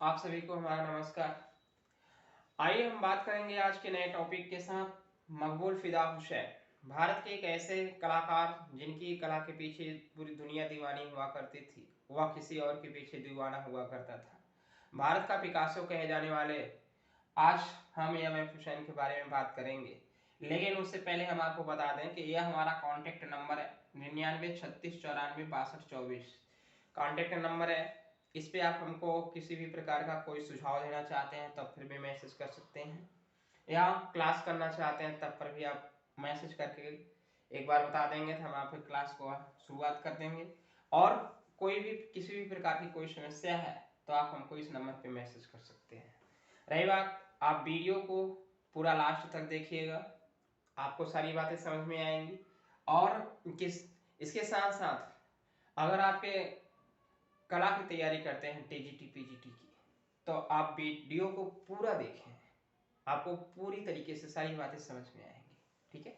आप सभी को हमारा नमस्कार। आइए हम बात करेंगे आज के नए टॉपिक के साथ मकबूल फिदा हुसैन। भारत के एक ऐसे कलाकार जिनकी कला के पीछे पूरी दुनिया दीवानी हुआ करती थी, वह किसी और के पीछे दीवाना हुआ करता था। भारत का पिकासो कहे जाने वाले आज हम एम.एफ. हुसैन के बारे में बात करेंगे, लेकिन उससे पहले हम आपको बता दें कि यह हमारा कॉन्टेक्ट नंबर है 993694 6224 कॉन्टेक्ट नंबर है। इस पे आप हमको किसी भी प्रकार का कोई सुझाव देना चाहते हैं तब फिर भी मैसेज कर सकते हैं, या क्लास करना चाहते हैं तब पर भी आप मैसेज करके एक बार बता देंगे तो हम आपके क्लास को शुरुआत कर देंगे। और कोई भी किसी भी प्रकार की कोई समस्या है तो आप हमको इस नंबर पे मैसेज कर सकते हैं। रही बात, आप वीडियो को पूरा लास्ट तक देखिएगा, आपको सारी बातें समझ में आएंगी। और इसके साथ साथ अगर आपके कला की तैयारी करते हैं टीजीटी पीजीटी की, तो आप वीडियो को पूरा देखें, आपको पूरी तरीके से सारी बातें समझ में आएंगी। ठीक है,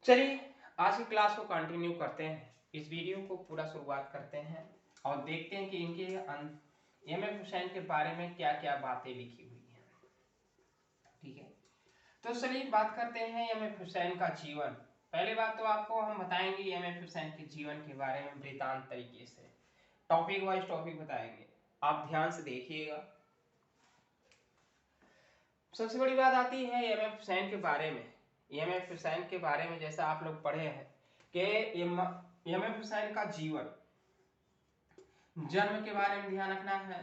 चलिए आज की क्लास को कंटिन्यू करते हैं। इस वीडियो को पूरा शुरुआत करते हैं और देखते हैं कि इनके एम.एफ. हुसैन के बारे में क्या क्या बातें लिखी हुई हैं। ठीक है, तो चलिए बात करते हैं एम.एफ. हुसैन का जीवन। पहली बात तो आपको हम बताएंगे एम.एफ. हुसैन के जीवन के बारे में वृतांत तरीके से, टॉपिक वाइज टॉपिक बताएंगे, आप ध्यान से देखिएगा। सबसे बड़ी बात आती है एम.एफ. हुसैन के बारे में। एम.एफ. हुसैन के बारे में जैसा आप लोग पढ़े हैं कि एम.एफ. हुसैन का जीवन, जन्म के बारे में ध्यान रखना है,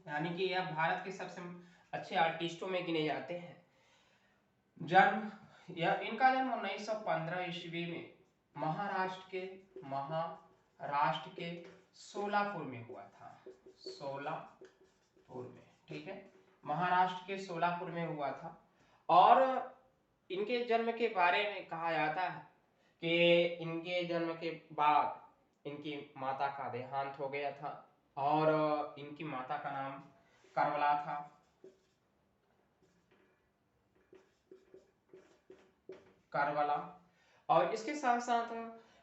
यानी कि यह भारत के सबसे अच्छे आर्टिस्टों में गिने जाते हैं। जन्म, यह इनका जन्म 1915 ईस्वी में महाराष्ट्र के सोलापुर में हुआ था। सोलापुर में, ठीक है, महाराष्ट्र के सोलापुर में हुआ था। और इनके जन्म के बारे में कहा जाता है कि इनके जन्म के बाद इनकी माता का देहांत हो गया था और इनकी माता का नाम करबला था। करबला। और इसके साथ साथ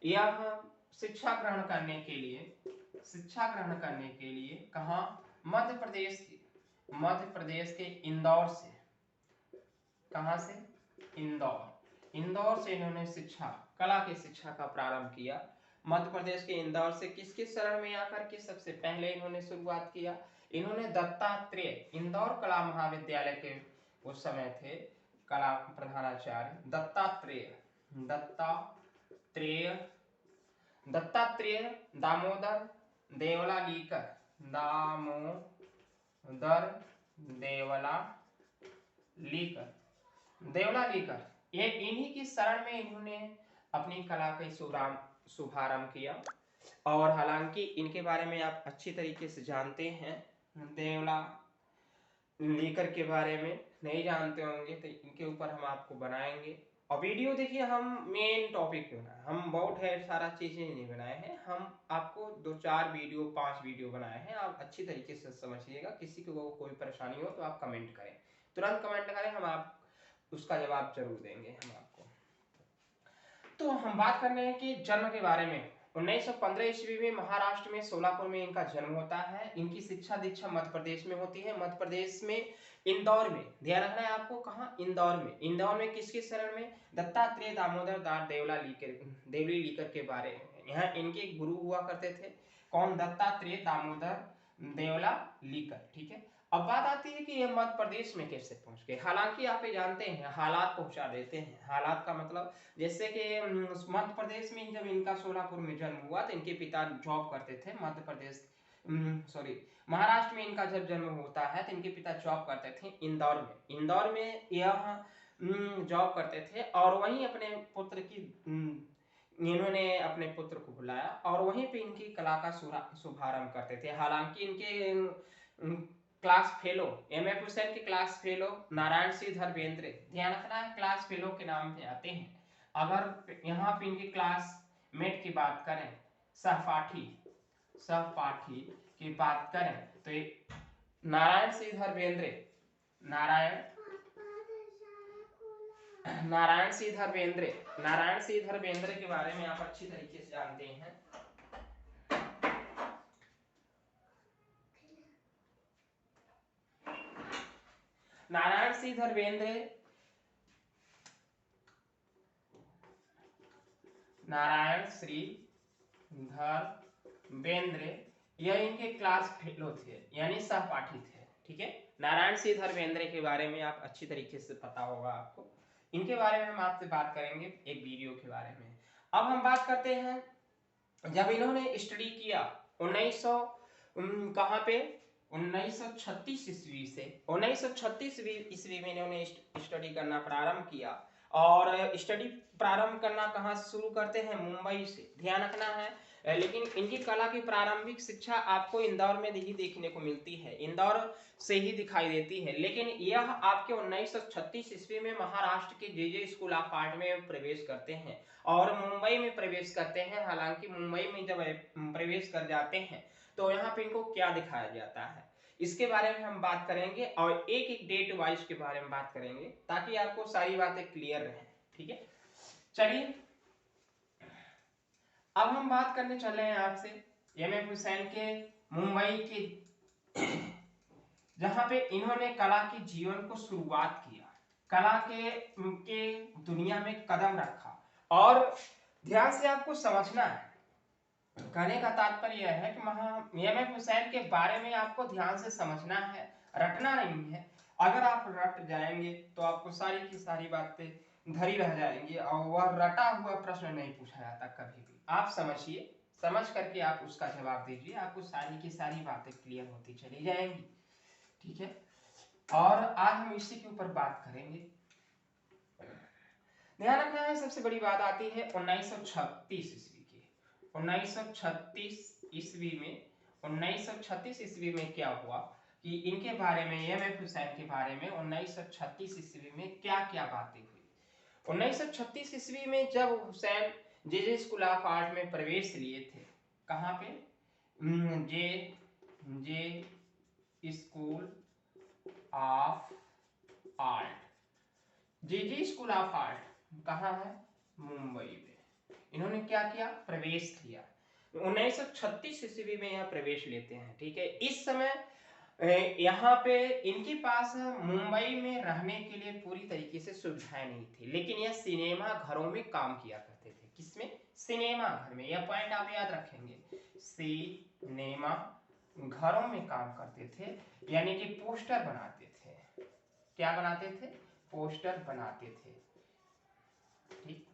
यह शिक्षा ग्रहण करने के लिए कहाँ, मध्य प्रदेश के इंदौर से, कहां से, इंदौर से इन्होंने कला की शिक्षा का प्रारंभ किया। मध्य प्रदेश के इंदौर से किसके शरण में आकर के सबसे पहले इन्होंने शुरुआत किया, इन्होंने दत्तात्रेय, इंदौर कला महाविद्यालय के उस समय थे कला प्रधानाचार्य दत्तात्रेय दामोदर देवला लीकर, ये इन्हीं की शरण में इन्होंने अपनी कला का शुभारंभ किया। और हालांकि इनके बारे में आप अच्छी तरीके से जानते हैं, देवला लीकर के बारे में नहीं जानते होंगे तो इनके ऊपर हम आपको बनाएंगे। और वीडियो देखिए, हम मेन टॉपिक पे बनाए, हम बहुत ढेर सारा चीजें नहीं बनाए हैं, हम आपको 2-4 वीडियो 5 वीडियो बनाए हैं। आप अच्छी तरीके से समझिएगा, किसी को कोई परेशानी हो तो आप कमेंट करें, तुरंत कमेंट करें, हम आप उसका जवाब जरूर देंगे हम आपको। तो हम बात कर रहे हैं कि जन्म के बारे में। 1915 ईस्वी में महाराष्ट्र में सोलापुर में इनका जन्म होता है। इनकी शिक्षा दीक्षा मध्य प्रदेश में होती है, मध्य प्रदेश में इंदौर में, ध्यान रखना है आपको, कहाँ, इंदौर में किसके शरण में, दत्तात्रेय दामोदर दास देवली लीकर के बारे में। यहाँ इनके गुरु हुआ करते थे, कौन, दत्तात्रेय दामोदर देवला लीकर। ठीक है, अब बात आती है कि ये मध्य प्रदेश में कैसे पहुंच गए। हालांकि आप ये जानते हैं, हालात पहुंचा देते हैं। हालात का मतलब जैसे कि मध्य प्रदेश में जब इनका सोलापुर में जन्म हुआ तो इनके पिता जॉब करते थे मध्य प्रदेश, महाराष्ट्र में इनका जब जन्म होता है तो इनके पिता जॉब करते थे इंदौर में यह जॉब करते थे। और वहीं अपने पुत्र की इन्होंने अपने पुत्र को बुलाया और वहीं पे इनकी कला का शुभारंभ करते थे। हालांकि इनके क्लास फेलो, एम.एफ. हुसैन के क्लास फेलो नारायण सिंह धर्मेंद्र, ध्यान रखना है, क्लास फेलो के नाम पे आते हैं। अगर यहाँ पे इनके क्लासमेट की बात करें, सहपाठी की बात करें तो नारायण सिंह धर्मेंद्र के बारे में आप अच्छी तरीके से जानते हैं। नारायण सिंह धर्मेंद्र, नारायण श्री धर्मेंद्र, यह इनके क्लास फेलो थे यानी सहपाठी थे। ठीक है, नारायण सिंह धर्मेंद्र के बारे में आप अच्छी तरीके से पता होगा आपको, इनके बारे में हम आपसे बात करेंगे एक वीडियो के बारे में। अब हम बात करते हैं जब इन्होंने स्टडी किया 1900 कहाँ पे 1936 ईस्वी से 1936 ईस्वी में इन्होंने स्टडी करना प्रारंभ किया। और स्टडी प्रारंभ करना कहाँ से शुरू करते हैं, मुंबई से, ध्यान रखना है। लेकिन इनकी कला की प्रारंभिक शिक्षा आपको इंदौर में ही देखने को मिलती है, इंदौर से ही दिखाई देती है। लेकिन यह आपके 1936 ईस्वी में महाराष्ट्र के जे स्कूल ऑफ आर्ट में प्रवेश करते हैं और मुंबई में प्रवेश करते हैं। हालांकि मुंबई में जब प्रवेश कर जाते हैं तो यहाँ पे इनको क्या दिखाया जाता है, इसके बारे में हम बात करेंगे और एक एक डेट वाइज के बारे में बात करेंगे ताकि आपको सारी बातें क्लियर रहे। ठीक है, चलिए अब हम बात करने चल रहे हैं आपसे एम.एफ. हुसैन के मुंबई के जहां पे इन्होंने कला के जीवन को शुरुआत किया, कला के दुनिया में कदम रखा। और ध्यान से आपको समझना है, कहने का तात्पर्य यह है कि एम.एफ. हुसैन के बारे में आपको ध्यान से समझना है, रटना नहीं है। अगर आप रट जाएंगे तो आपको सारी की सारी बातें धरी रह जाएंगी और वह रटा हुआ प्रश्न नहीं पूछा जाता कभी भी। आप समझिए, समझ करके आप उसका जवाब दीजिए, आपको सारी की सारी बातें क्लियर होती चली जाएंगी। ठीक है, और आज हम इसी के ऊपर बात करेंगे। ध्यान रखना है, सबसे बड़ी बात आती है 1936 ईस्वी की। 1936 ईस्वी में क्या हुआ कि इनके बारे में, एम.एफ. हुसैन के बारे में 1936 ईस्वी में क्या क्या बातें हुई। 1936 ईस्वी में जब Husain J School of Art में प्रवेश लिए थे, कहाँ पे, J School of Art, J School of Art कहाँ है, मुंबई में। इन्होंने क्या किया, प्रवेश किया। 1936 ईस्वी में यह प्रवेश लेते हैं। ठीक है, इस समय यहाँ पे इनके पास मुंबई में रहने के लिए पूरी तरीके से सुविधाएं नहीं थी, लेकिन यह सिनेमा घरों में काम किया करते थे। किसमें, सिनेमा घर में। यह पॉइंट आप याद रखेंगे, सिनेमा घरों में काम करते थे, यानी कि पोस्टर बनाते थे। क्या बनाते थे, पोस्टर बनाते थे। ठीक,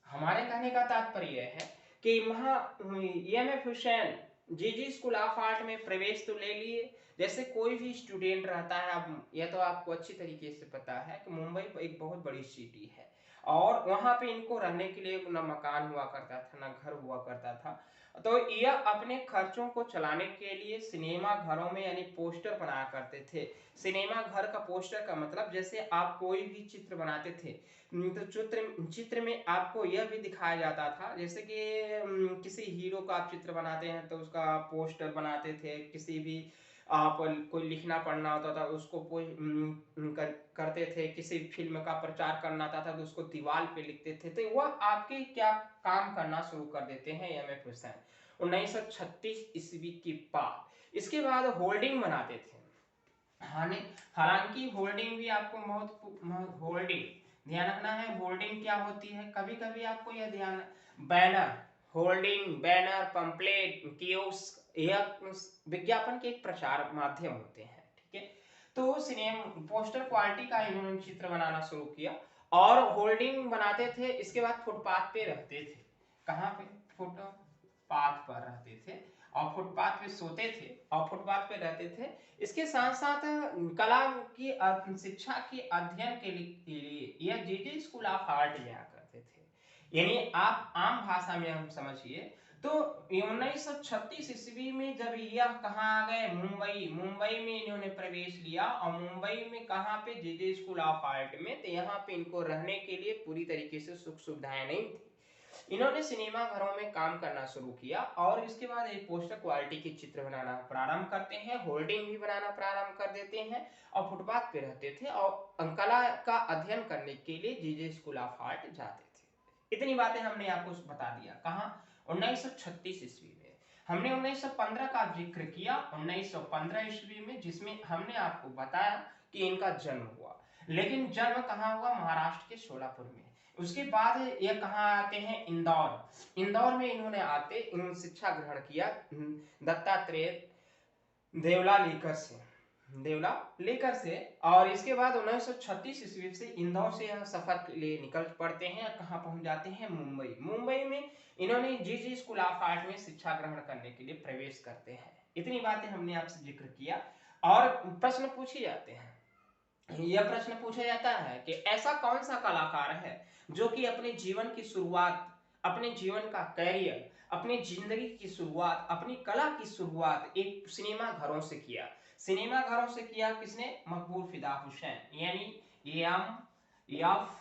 हमारे कहने का तात्पर्य है कि MF. Hussain J School of Art में प्रवेश तो ले लिए, जैसे कोई भी स्टूडेंट रहता है। अब यह तो आपको अच्छी तरीके से पता है कि मुंबई एक बहुत बड़ी सिटी है और वहां पे इनको रहने के लिए ना मकान हुआ करता था ना घर हुआ करता था। तो यह अपने खर्चों को चलाने के लिए सिनेमा घरों में यानी पोस्टर बनाया करते थे। सिनेमा घर का पोस्टर का मतलब, जैसे आप कोई भी चित्र बनाते थे तो चित्र में आपको यह भी दिखाया जाता था, जैसे कि किसी हीरो का आप चित्र बनाते हैं तो उसका पोस्टर बनाते थे। किसी भी आप कोई लिखना पढ़ना होता था उसको करते थे। किसी फिल्म का प्रचार करना था तो उसको दीवार पे लिखते थे। तो वह आपके क्या काम करना शुरू कर देते हैं एम.एफ. हुसैन 1936 ईस्वी के बाद। इसके बाद होल्डिंग बनाते थे। हालांकि होल्डिंग भी आपको बहुत होल्डिंग ध्यान रखना है। होल्डिंग क्या होती है, कभी कभी आपको यह ध्यान, banner, holding, banner, pamphlet, kiosk, यह विज्ञापन के एक प्रचार माध्यम होते हैं। ठीक है, तो सिनेमा पोस्टर क्वालिटी का इन्होंने चित्र बनाना शुरू किया और होल्डिंग बनाते थे। इसके बाद फुटपाथ पे रहते थे। कहाँ पे, फुटपाथ पर रहते थे और फुटपाथ पे सोते थे और फुटपाथ पे रहते थे। इसके साथ साथ कला की शिक्षा के अध्ययन के लिए यह जे स्कूल ऑफ आर्ट जाया करते थे। यानी आप आम भाषा में हम समझिए तो 1936 ईस्वी में जब यह कहाँ आ गए, मुंबई में इन्होंने प्रवेश लिया। और मुंबई में कहाँ पे, जे स्कूल ऑफ आर्ट में। तो यहाँ पे इनको रहने के लिए पूरी तरीके से सुख सुविधाएं नहीं थी। इन्होंने सिनेमा घरों में काम करना शुरू किया और इसके बाद एक पोस्टर क्वालिटी के चित्र बनाना प्रारंभ करते हैं, होल्डिंग भी बनाना प्रारंभ कर देते हैं और फुटपाथ पे रहते थे और कला का अध्ययन करने के लिए जे स्कूल ऑफ आर्ट जाते थे। इतनी बातें हमने आपको बता दिया। कहाँ, 1936 ईस्वी में। हमने 1915 का जिक्र किया 1915 ईस्वी में, जिसमें हमने आपको बताया कि इनका जन्म हुआ। लेकिन जन्म कहाँ हुआ? महाराष्ट्र के सोलापुर में। उसके बाद ये कहाँ आते हैं? इंदौर। इंदौर में इन्होंने आते इन शिक्षा ग्रहण किया दत्तात्रेय देवला लेकर से। और इसके बाद 1936 ईस्वी से इंदौर से यह सफर के लिए निकल पड़ते हैं। कहाँ पहुंच जाते हैं? मुंबई। मुंबई में इन्होंने जी स्कूल ऑफ आर्ट में शिक्षा ग्रहण करने के लिए प्रवेश करते हैं। इतनी बातें हमने आपसे जिक्र किया। और प्रश्न पूछे जाते हैं, यह प्रश्न पूछा जाता है कि ऐसा कौन सा कलाकार है जो कि अपने जीवन की शुरुआत, अपने जीवन का कैरियर, अपनी जिंदगी की शुरुआत, अपनी कला की शुरुआत एक सिनेमा घरों से किया। सिनेमा घरों से किया किसने? मकबूल फिदा हुसैन, यानी एफ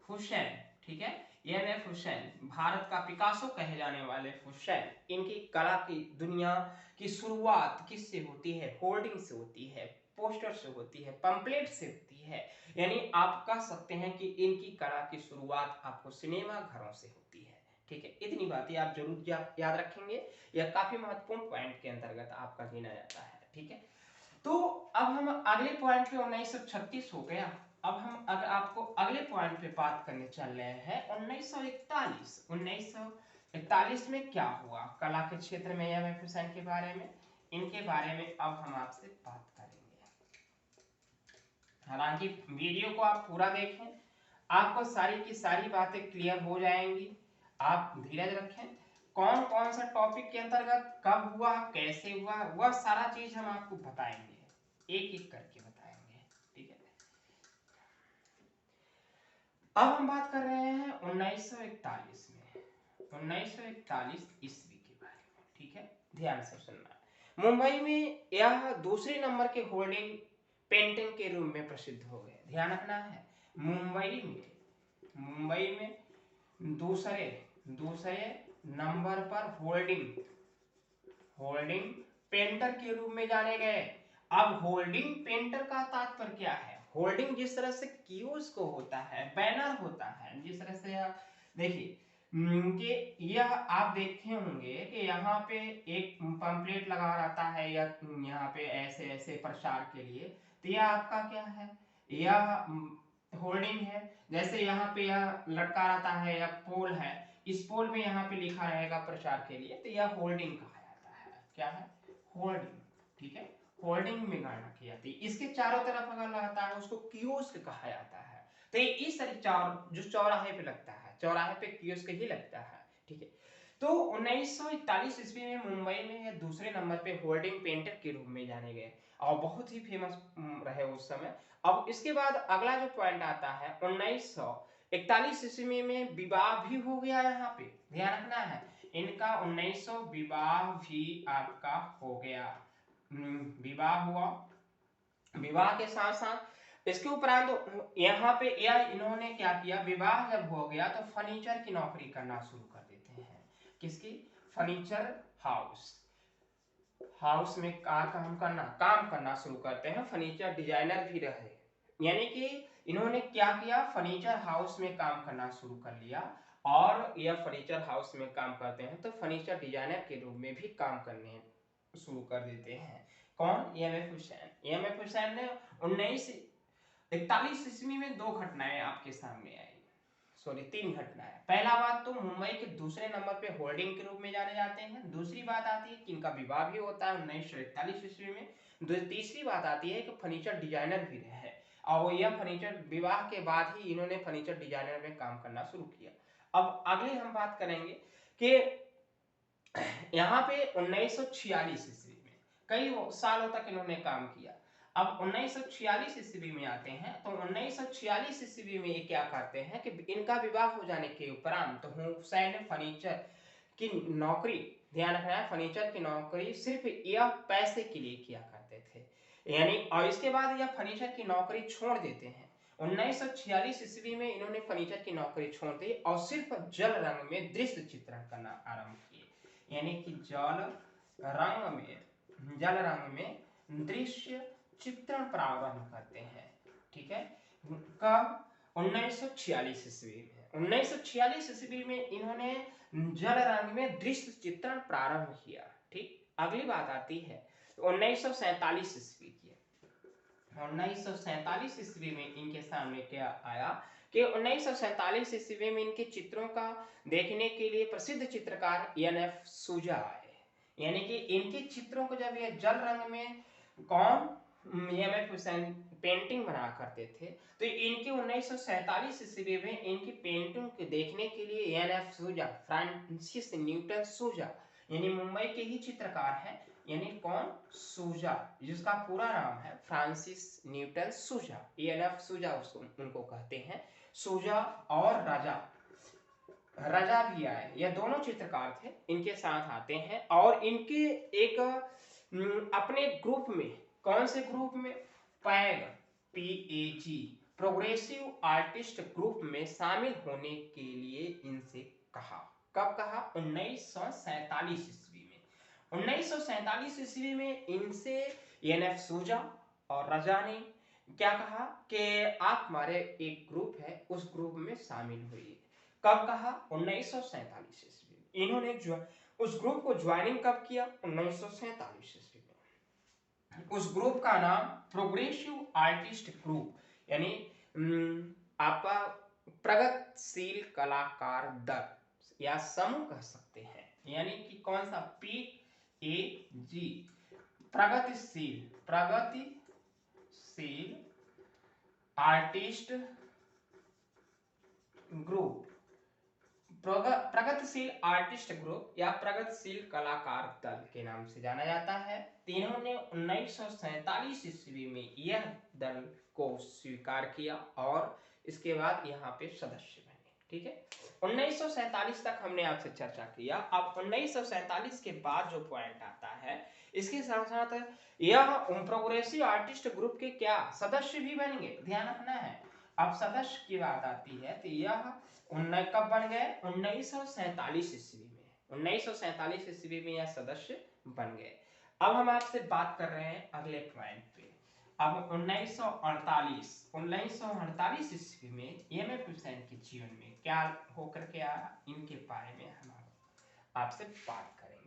हुसैन। ठीक है, एफ हुसैन, भारत का पिकासो कहे जाने वाले हुसैन। इनकी कला की दुनिया की शुरुआत किससे होती है? होर्डिंग से होती है, पोस्टर से होती है, पंपलेट से होती है। यानी आप कह सकते हैं कि इनकी कला की शुरुआत आपको सिनेमा घरों से होती है। ठीक है, इतनी बातें आप जरूर याद रखेंगे, यह काफी महत्वपूर्ण पॉइंट के अंतर्गत आपका गिना जाता है। ठीक है, तो अब हम अगले पॉइंट पे 1936 हो गया। अब हम अगर आपको अगले पॉइंट पे बात करने चल रहे हैं 1941। 1941 में क्या हुआ कला के क्षेत्र में एम एफ हुसैन के बारे में, इनके बारे में अब हम आपसे बात करेंगे। हालांकि वीडियो को आप पूरा देखें, आपको सारी की सारी बातें क्लियर हो जाएंगी। आप धीरज रखें, कौन कौन सा टॉपिक के अंतर्गत कब हुआ, कैसे हुआ, वह सारा चीज हम आपको बताएंगे, एक एक करके बताएंगे। ठीक है, अब हम बात कर रहे हैं 1941 में, 1941 ईस्वी के बारे में। ठीक है, ध्यान से सुनना। मुंबई में यह दूसरे नंबर के होर्डिंग पेंटिंग के रूप में प्रसिद्ध हो गए। ध्यान रखना है, मुंबई में दूसरे नंबर पर होल्डिंग पेंटर के रूप में जाने गए। अब होल्डिंग पेंटर का तात्पर्य क्या है? होल्डिंग जिस तरह से कियोस्क होता है, बैनर होता है, जिस तरह से देखिए कि यह आप देखे होंगे कि यहाँ पे एक पंपलेट लगा रहता है या यहाँ पे ऐसे ऐसे प्रचार के लिए, तो यह आपका क्या है? यह होल्डिंग है। जैसे यहाँ पे यह लटका रहता है या पोल है, इस पोल में यहाँ पे लिखा रहेगा प्रचार के लिए, तो यह होल्डिंग कहा जाता है। क्या है? होल्डिंग। ठीक है, होल्डिंग में गणना की जाती है। इसके चारों तरफ अगर लगता है उसको कियोस्क कहा जाता है। तो इस तरह जो चौराहे पे लगता है, चौराहे पे कियोस्क ही लगता है। ठीक है, तो 1941 ईस्वी में मुंबई में यह दूसरे नंबर पे होल्डिंग पेंटर के रूप में जाने गए और बहुत ही फेमस रहे उस समय। अब इसके बाद अगला जो पॉइंट आता है 1941 ईस्वी में विवाह भी हो गया। यहाँ पे ध्यान रखना है, इनका 1900 विवाह भी आपका हो गया। विवाह हुआ, विवाह के साथ साथ इसके उपरांत यहाँ पे यह इन्होंने क्या किया, विवाह जब हो गया तो फर्नीचर की नौकरी करना शुरू कर देते हैं। किसकी? फर्नीचर हाउस में काम करना शुरू करते हैं। फर्नीचर डिजाइनर भी रहे, यानी कि इन्होंने क्या किया, फर्नीचर हाउस में काम करना शुरू कर लिया। और यह फर्नीचर हाउस में काम करते हैं तो फर्नीचर डिजाइनर के रूप में भी काम करने शुरू कर देते हैं। कौन? M F Husain. M F Husain ने 1941 ईस्वी में दो घटनाएं आपके सामने आई, सॉरी 3 घटनाएं। पहला बात तो मुंबई के दूसरे नंबर पे होल्डिंग के रूप में जाने जाते हैं। दूसरी बात आती है कि इनका विवाह भी होता है 1941 ईस्वी में। तीसरी बात आती है कि फर्नीचर डिजाइनर भी रहे और यह फर्नीचर विवाह के बाद ही इन्होंने फर्नीचर डिजाइनर में काम करना शुरू किया। अब अगले हम बात करेंगे कि यहाँ पे 1946 ईस्वी में कई सालों तक इन्होंने काम किया। अब 1946 ईस्वी में आते हैं तो 1946 ईस्वी में ये क्या करते हैं कि इनका विवाह हो जाने के उपरांत तो हुसैन फर्नीचर की नौकरी, ध्यान रखना है, फर्नीचर की नौकरी सिर्फ यह पैसे के लिए किया करते थे, यानी और इसके बाद यह फर्नीचर की नौकरी छोड़ देते हैं। 1946 ईस्वी में इन्होंने फर्नीचर की नौकरी छोड़ दी और सिर्फ जल रंग में दृश्य चित्रण करना आरंभ किए, यानी कि जल रंग में दृश्य चित्रण प्रारंभ करते हैं। ठीक है, कब? 1946 ईस्वी में। 1946 ईस्वी में इन्होंने जल रंग में दृश्य चित्रण प्रारंभ किया। ठीक, अगली बात आती है 1947 ईस्वी की। 1947 ईस्वी में इनके सामने क्या आया कि 1947 ईस्वी में इनके चित्रों का देखने के लिए प्रसिद्ध चित्रकार एन.एफ. सूजा आए। यानी कि इनके चित्रों को जब ये जल रंग में कौन एम.एफ. हुसैन पेंटिंग बना करते थे, तो इनके 1947 ईस्वी में इनकी पेंटिंग को देखने के लिए एन.एफ. सूजा, फ्रांसिस न्यूटन सूजा, यानी मुंबई के ही चित्रकार हैं, यानी कौन, सूजा, जिसका पूरा नाम है फ्रांसिस न्यूटन सूजा, एन.एफ. सूजा उसको उनको कहते हैं। सूजा और राजा भी आए, ये दोनों चित्रकार थे, इनके साथ आते हैं और इनके एक अपने ग्रुप में, कौन से ग्रुप में, peg, PAG, progressive artist group में शामिल होने के लिए इनसे कहा। कब कहा? 1947 ईस्वी में। 1947 ईस्वी में इनसे एन.एफ. सूजा और रजा ने क्या कहा कि आप हमारे एक ग्रुप है, उस ग्रुप में शामिल हुई। कब कहा? 1947 ईस्वी में। इन्होंने उस ग्रुप को ज्वाइनिंग कब किया? 1947 ईस्वी में। उस ग्रुप का नाम प्रोग्रेसिव आर्टिस्ट ग्रुप, यानी आपका प्रगतिशील कलाकार दल या समूह कह सकते हैं, यानी कि कौन सा, PAG, प्रगतिशील आर्टिस्ट ग्रुप, प्रगतिशील आर्टिस्ट ग्रुप या प्रगतिशील कलाकार दल के नाम से जाना जाता है। तीनों ने 1947 ईस्वी में यह दल को स्वीकार किया और इसके बाद यहाँ पे सदस्य बने। ठीक है, 1947 तक हमने आपसे चर्चा किया। अब 1947 के बाद जो पॉइंट आता है, इसके साथ साथ यह प्रोग्रेसिव आर्टिस्ट ग्रुप के क्या सदस्य भी बनेंगे, ध्यान रखना है। अब सदस्य की बात आती है तो यह कब बन गए? 1947 ईस्वी में। 1947 ईस्वी में यह सदस्य बन गए। अब हम आपसे बात कर रहे हैं अगले पॉइंट पे। अब 1948 ईस्वी में एम.एफ. हुसैन के जीवन में क्या होकर के आया, इनके बारे में हम आपसे बात करेंगे।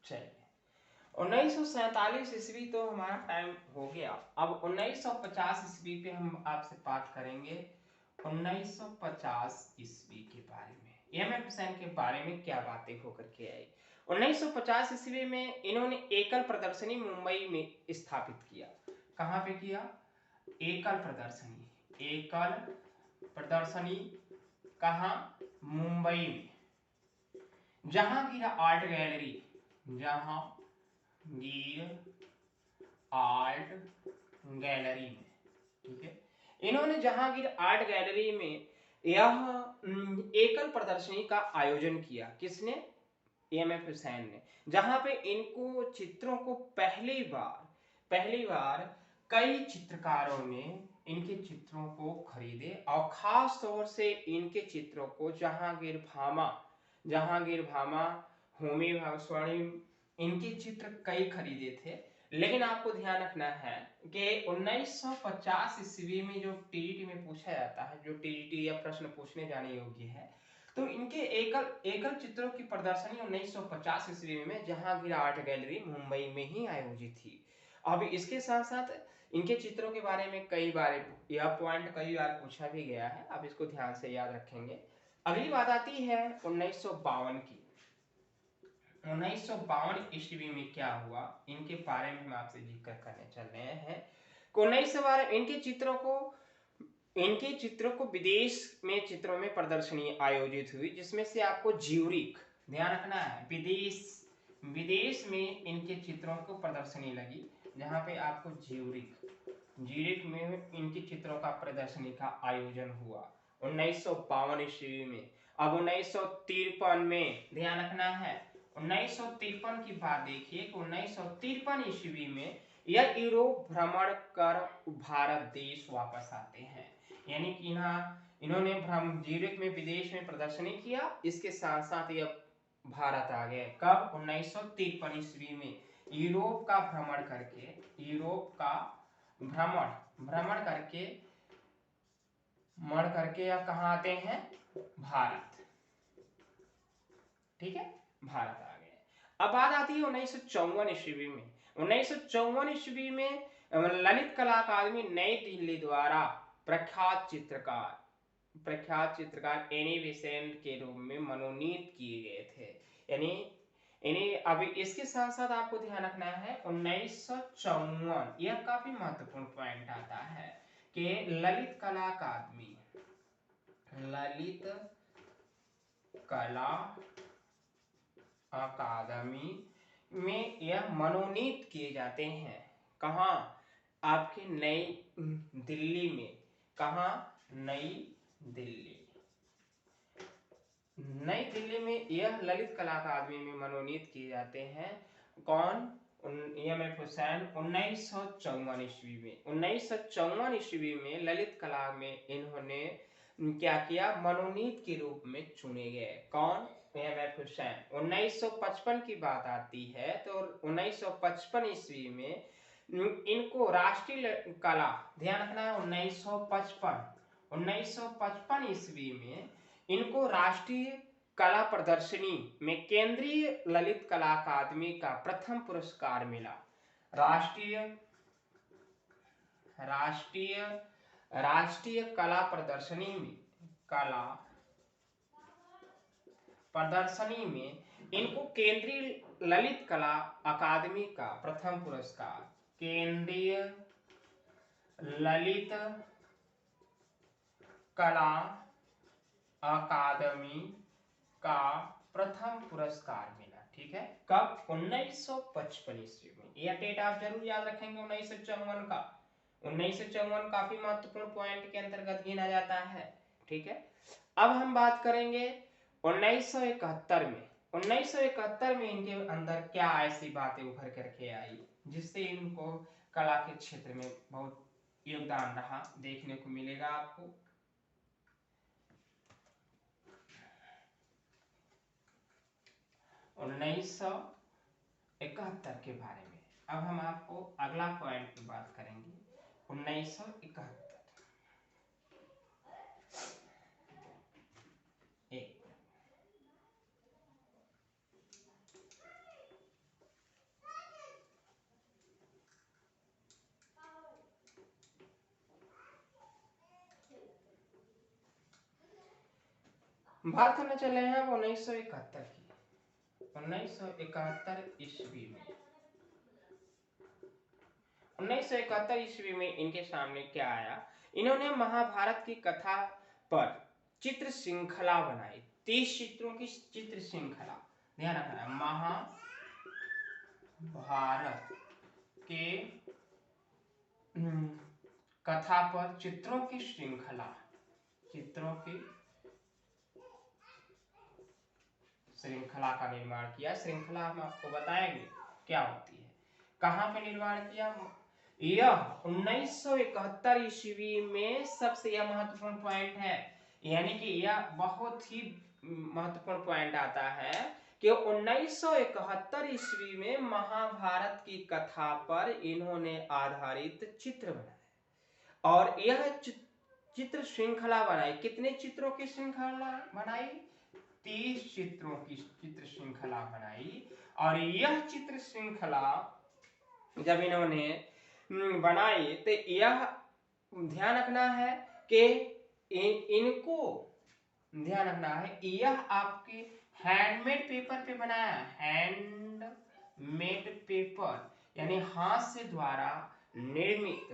चलिए, 1947 ईस्वी तो हमारा टाइम हो गया। अब 1950 ईस्वी पे हम आपसे बात करेंगे। 1950 ईस्वी के बारे में एम.एफ. हुसैन के बारे में क्या बातें होकर के आई। 1950 ईस्वी में इन्होंने एकल प्रदर्शनी मुंबई में स्थापित किया। कहाँ पे किया? एकल प्रदर्शनी कहाँ? मुंबई में, जहांगीर आर्ट गैलरी, में। ठीक है, इन्होंने जहांगीर आर्ट गैलरी में यह एकल प्रदर्शनी का आयोजन किया। किसने? एम.एफ. हुसैन ने, जहां पे इनको चित्रों को पहली बार कई चित्रकारों ने इनके चित्रों को खरीदे और खास तौर से इनके चित्रों को जहांगीर भामा, होमी स्वर्णिम, इनके चित्र कई खरीदे थे। लेकिन आपको ध्यान रखना है कि 1950 ईस्वी में जो टीईटी में पूछा जाता है, जो टीईटी या प्रश्न पूछने जाने योग्य है, तो इनके एकल चित्रों की प्रदर्शनी 1950 ईस्वी में जहांगीर आर्ट गैलरी मुंबई में ही आयोजित थी। अब इसके साथ साथ इनके चित्रों के बारे में कई बार यह पॉइंट कई बार पूछा भी गया है, आप इसको ध्यान से याद रखेंगे। अगली बात आती है 1952 की। 1952 ईस्वी में क्या हुआ, इनके बारे में हम आपसे जिक्र करने चल रहे हैं। 1912 इनके चित्रों को विदेश में चित्रों में प्रदर्शनी आयोजित हुई, जिसमें से आपको ज्यूरिख, ध्यान रखना है, विदेश में इनके चित्रों को प्रदर्शनी लगी, जहां पे आपको ज्यूरिख ज्यूरिख में इनकी चित्रों का प्रदर्शनी का आयोजन हुआ 1952 ईस्वी में। अब 1953 में ध्यान रखना है, 1953 की बात देखिए कि 1953 ईस्वी में यह यूरोप भ्रमण कर भारत देश वापस आते हैं। यानी कि इन्होंने ज्यूरिख में विदेश में प्रदर्शनी किया, इसके साथ साथ यह भारत आ गए। कब? 1953 ईस्वी में यूरोप का भ्रमण करके, यूरोप का भ्रमण करके या कहाँ आते हैं? भारत। ठीक है, भारत आ गए। अब बात आती है 1954 ईस्वी में। 1954 ईस्वी में ललित कला अकादमी नई दिल्ली द्वारा प्रख्यात चित्रकार एनी बेसेंट के रूप में मनोनीत किए गए थे। यानी अभी इसके साथ साथ आपको ध्यान रखना है 1954, यह काफी महत्वपूर्ण पॉइंट आता है कि ललित कला अकादमी में यह मनोनीत किए जाते हैं। कहाँ? आपके नई दिल्ली में। कहाँ? नई दिल्ली में यह ललित कला अकादमी में मनोनीत किए जाते हैं। कौन? EMF हुसैन 1954 ईस्वी में। 1954 ईस्वी में ललित कला में इन्होंने क्या किया? मनोनीत के रूप में चुने गए। कौन? EMF हुसैन। 1955 की बात आती है तो 1955 ईस्वी में इनको राष्ट्रीय कला, ध्यान रखना है 1955 ईस्वी में इनको राष्ट्रीय कला प्रदर्शनी में केंद्रीय ललित कला अकादमी का प्रथम पुरस्कार मिला। राष्ट्रीय कला प्रदर्शनी में इनको केंद्रीय ललित कला अकादमी का प्रथम पुरस्कार, केंद्रीय ललित कला अकादमी का प्रथम पुरस्कार मिला। ठीक है, कब? 1955 ईस्वी में। यह डेट आप जरूर याद रखेंगे 1954 का। 1954 काफी महत्वपूर्ण पॉइंट के अंतर्गत गिना जाता है। ठीक है, अब हम बात करेंगे 1971 में। 1971 में इनके अंदर क्या ऐसी बातें उभर करके आई जिससे इनको कला के क्षेत्र में बहुत योगदान रहा, देखने को मिलेगा आपको। 1971 के बारे में अब हम आपको अगला पॉइंट की बात करेंगे। 1971 बात करने चले हैं अब 1971 की। 1971 ईस्वी में 1971 ईस्वी में इनके सामने क्या आया? इन्होंने महाभारत की कथा पर चित्र श्रृंखला बनाई। 30 चित्रों की चित्र श्रृंखला, ध्यान रखना, महाभारत के कथा पर चित्रों की श्रृंखला का निर्माण किया। श्रृंखला हम आपको बताएंगे क्या होती है। कहां पे निर्माण किया? यह 1971 ईस्वी में सबसे यह महत्वपूर्ण पॉइंट है, यानी कि यह बहुत ही महत्वपूर्ण पॉइंट आता है कि 1971 ईस्वी में महाभारत की कथा पर इन्होंने आधारित चित्र बनाए और यह चित्र श्रृंखला बनाई। कितने चित्रों की श्रृंखला बनाई? 30 चित्रों की चित्र श्रृंखला बनाई। और यह चित्र श्रृंखला जब इन्होंने बनाई तो यह ध्यान रखना है कि इनको ध्यान रखना है, यह आपके हैंडमेड पेपर पे बनाया, हैंडमेड पेपर यानी हाथ से द्वारा निर्मित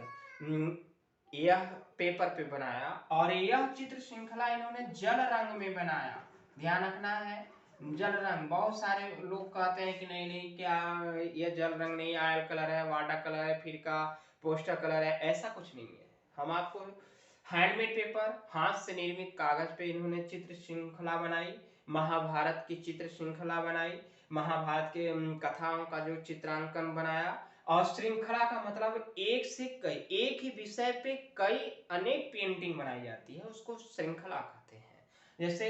यह पेपर पे बनाया। और यह चित्र श्रृंखला इन्होंने जल रंग में बनाया। ध्यान रखना है, जल रंग। बहुत सारे लोग कहते हैं कि नहीं क्या यह जल रंग नहीं, ऑयल कलर है, वाटर कलर है, फिर का पोस्टर कलर है, ऐसा कुछ नहीं है। हम आपको हैंडमेड पेपर, हाथ से निर्मित कागज पे इन्होंने चित्र श्रृंखला बनाई, महाभारत की चित्र श्रृंखला बनाई, महाभारत के कथाओं का जो चित्रांकन बनाया। और श्रृंखला का मतलब एक से कई, एक ही विषय पे कई अनेक पेंटिंग बनाई जाती है, उसको श्रृंखला कहते हैं। जैसे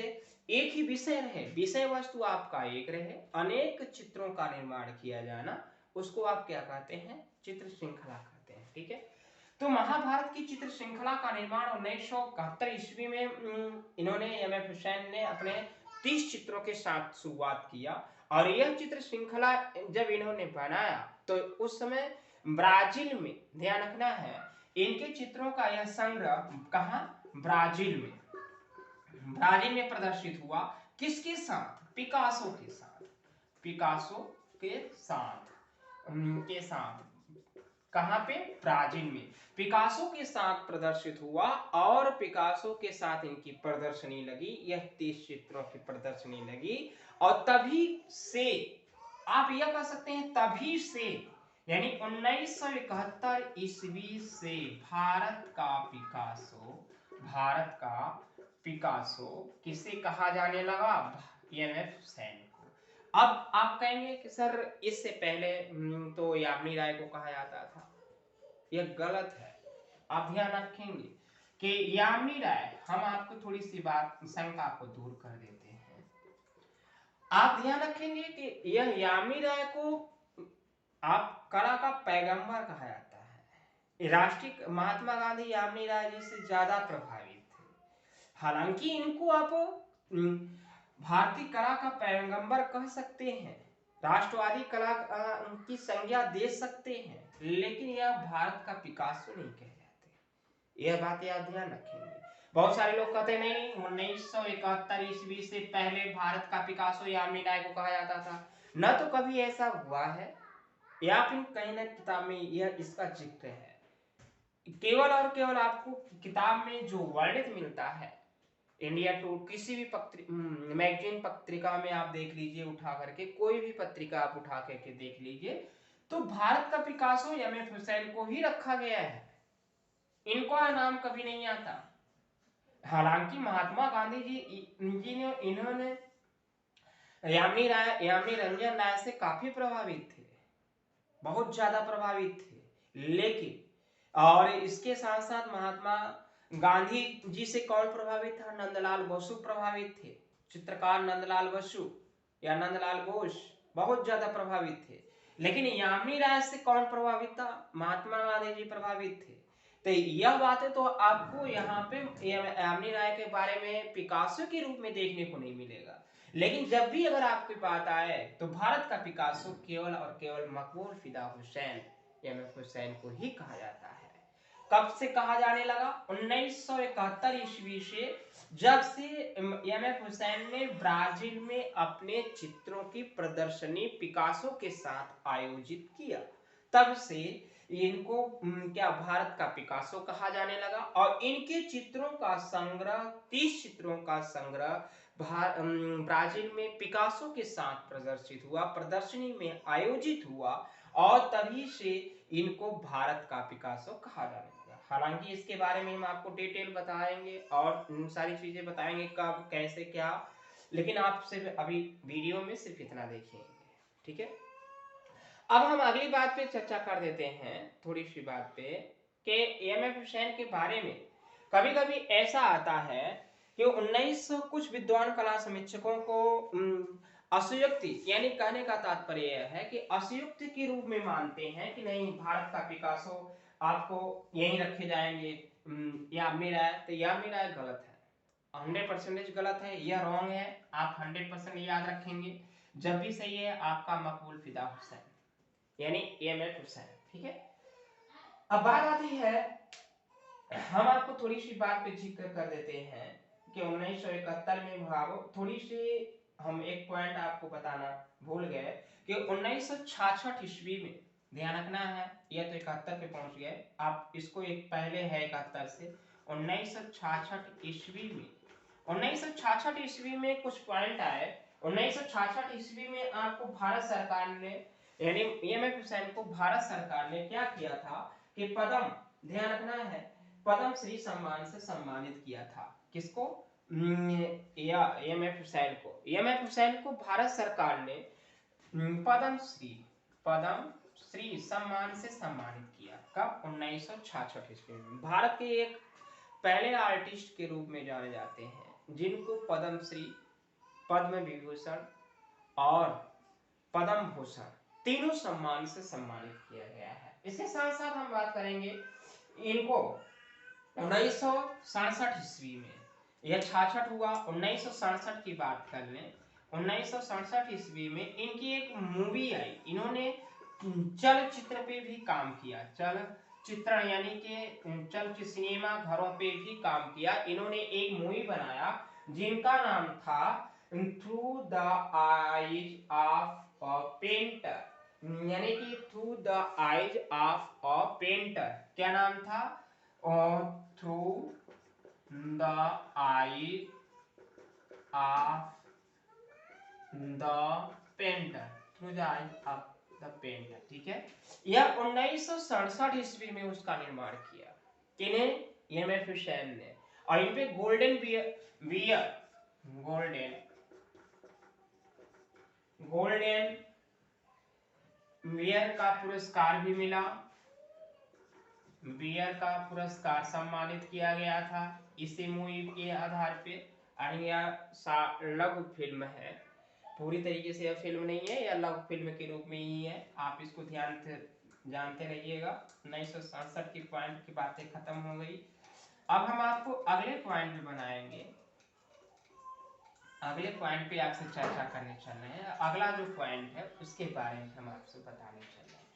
एक ही विषय रहे, विषय वस्तु आपका एक रहे, अनेक चित्रों का निर्माण किया जाना, उसको आप क्या कहते हैं? चित्र श्रृंखला कहते हैं। ठीक है, तो महाभारत की चित्र श्रृंखला का निर्माण 1971 ईस्वी में इन्होंने एम.एफ. हुसैन ने अपने 30 चित्रों के साथ शुरुआत किया। और यह चित्र श्रृंखला जब इन्होंने बनाया तो उस समय ब्राजील में, ध्यान रखना है, इनके चित्रों का यह संग्रह कहां? ब्राजील में, ब्राजील में प्रदर्शित हुआ। किसके साथ? पिकासो के साथ, पिकासो के साथ कहां पे? ब्राजील में पिकासो के साथ प्रदर्शित हुआ। और पिकासो के साथ इनकी प्रदर्शनी लगी, यह 30 चित्रों की प्रदर्शनी लगी। और तभी से आप यह कह सकते हैं, तभी से यानी 1971 ईस्वी से भारत का पिकासो किसे कहा जाने लगा? एम.एफ. हुसैन को। अब आप कहेंगे कि सर इससे पहले तो यामिनी राय को कहा जाता था, यह गलत है। आप ध्यान रखेंगे कि यामिनी राय, हम आपको थोड़ी सी बात शंका को दूर कर देते हैं। आप ध्यान रखेंगे कि यह यामिनी राय को आप कला का पैगंबर कहा जाता है। राष्ट्रीय महात्मा गांधी यामिनी राय जी से ज्यादा प्रभावित थे। हालांकि इनको आप भारतीय कला का पैगंबर कह सकते हैं, राष्ट्रवादी कला की संज्ञा दे सकते हैं, लेकिन यह भारत का पिकासो नहीं कह जाते। यह बात आप ध्यान रखेंगे। बहुत सारे लोग कहते नहीं, 1971 ईस्वी से पहले भारत का पिकासो यामिनी राय को कहा जाता था। न तो कभी ऐसा हुआ है, या फिर कहीं ना किताब में यह इसका जिक्र है। केवल और केवल आपको किताब में जो वर्णित मिलता है, इंडिया टू किसी भी मैगजीन पत्रिका में आप देख लीजिए, उठा करके कोई भी पत्रिका आप उठा करके देख लीजिए, तो भारत का पिकासो एम.एफ. हुसैन को ही रखा गया है, इनका नाम कभी नहीं आता। हालांकि महात्मा गांधी जी ने, इन्होंने यामिनी रंजन राय से काफी प्रभावित थे, बहुत ज्यादा प्रभावित थे। लेकिन और इसके साथ साथ महात्मा गांधी जी से कौन प्रभावित था? नंदलाल बोस प्रभावित थे। चित्रकार नंदलाल बसु या नंदलाल बोस बहुत ज्यादा प्रभावित थे। लेकिन यामिनी राय से कौन प्रभावित था? महात्मा गांधी जी प्रभावित थे। तो यह बातें तो आपको यहाँ पे यामिनी राय के बारे में पिकासो के रूप में देखने को नहीं मिलेगा। लेकिन जब भी अगर आपकी बात आए तो भारत का पिकासो केवल और केवल मकबूल फिदा हुसैन, एम.एफ. हुसैन को ही कहा जाता है। कब से कहा जाने लगा? 1971 ईस्वी से, जब से एम.एफ. हुसैन ने ब्राजील में अपने चित्रों की प्रदर्शनी पिकासो के साथ आयोजित किया, तब से इनको क्या भारत का पिकासो कहा जाने लगा। और इनके चित्रों का संग्रह, 30 चित्रों का संग्रह ब्राजील में पिकासो के साथ प्रदर्शित हुआ, प्रदर्शनी में आयोजित हुआ, और तभी से इनको भारत का पिकासो कहा जाने लगा। हालांकि इसके बारे में हम आपको डिटेल बताएंगे और सारी चीजें बताएंगे, कब कैसे क्या, लेकिन आप सिर्फ अभी वीडियो में सिर्फ इतना देखेंगे। ठीक है, अब हम अगली बात पे चर्चा कर देते हैं, थोड़ी सी बात पे, कि एम.एफ. हुसैन के बारे में कभी कभी ऐसा आता है कि 1900 कुछ विद्वान कला समीक्षकों को असयुक्ति, यानी कहने का तात्पर्य यह है कि असयुक्ति के रूप में मानते हैं कि नहीं, भारत का पिकासो आपको यहीं रखे जाएंगे, यामिनी राय, तो यामिनी राय गलत है, 100% गलत है, यह रॉन्ग है। आप 100% याद रखेंगे, जब भी सही है आपका मकबूल फिदा हुसैन, यानी एम.एफ. हुसैन। ठीक है, अब बात आती है, हम आपको थोड़ी सी बात पे जिक्र कर देते हैं कि 1971 में भाव, थोड़ी सी हम एक पॉइंट आपको बताना भूल गए कि 1966 ईस्वी में, ध्यान रखना है, यह तो 71 पे पहुंच गए, आप इसको एक पहले है 71 से, 1966 ईस्वी में, 1966 ईस्वी में कुछ पॉइंट आए। 1966 ईस्वी में आपको भारत सरकार ने, यानी एम.एफ. हुसैन को भारत सरकार ने क्या किया था कि पद्म, ध्यान रखना है, पद्म श्री सम्मान से सम्मानित किया था। किसको? एम एफ हुसैन को। एम एफ हुसैन को भारत सरकार ने पद्म श्री सम्मान से सम्मानित किया। कब? 1966 ईस्वी में। भारत के एक पहले आर्टिस्ट के रूप में जाने जाते हैं जिनको पद्म श्री, पद्म विभूषण और पद्म भूषण तीनों सम्मान से सम्मानित किया गया है। इसके साथ साथ हम बात करेंगे इनको 1967 ईस्वी में, यह 66 हुआ, 1967 की बात कर लें। 1967 ईस्वी में इनकी एक मूवी आई, इन्होंने चलचित्र पे भी काम किया, चलचित्र यानी कि चलचित्र सिनेमा घरों पे भी काम किया। इन्होंने एक मूवी बनाया जिनका नाम था through the eyes of a painter, यानी कि through the eyes of a painter. क्या नाम था? Through the eyes of the painter, through the eyes of the painter. ठीक है, यह 1967 ईस्वी में उसका निर्माण किया। किने? एम एफ हुसैन ने। और इन पे गोल्डन बियर का पुरस्कार भी मिला, बियर का पुरस्कार सम्मानित किया गया था इसी मूवी के आधार पे। और यह लघु फिल्म है, पूरी तरीके से यह फिल्म नहीं है, यह लघु फिल्म के रूप में ही है। आप इसको ध्यान से जानते रहिएगा। 1967 की पॉइंट की बातें खत्म हो गई। अब हम आपको अगले पॉइंट पे बनाएंगे, अगले पॉइंट पे आपसे चर्चा करने चल रहे हैं। अगला जो पॉइंट है उसके बारे में हम आपसे बताने चल रहे हैं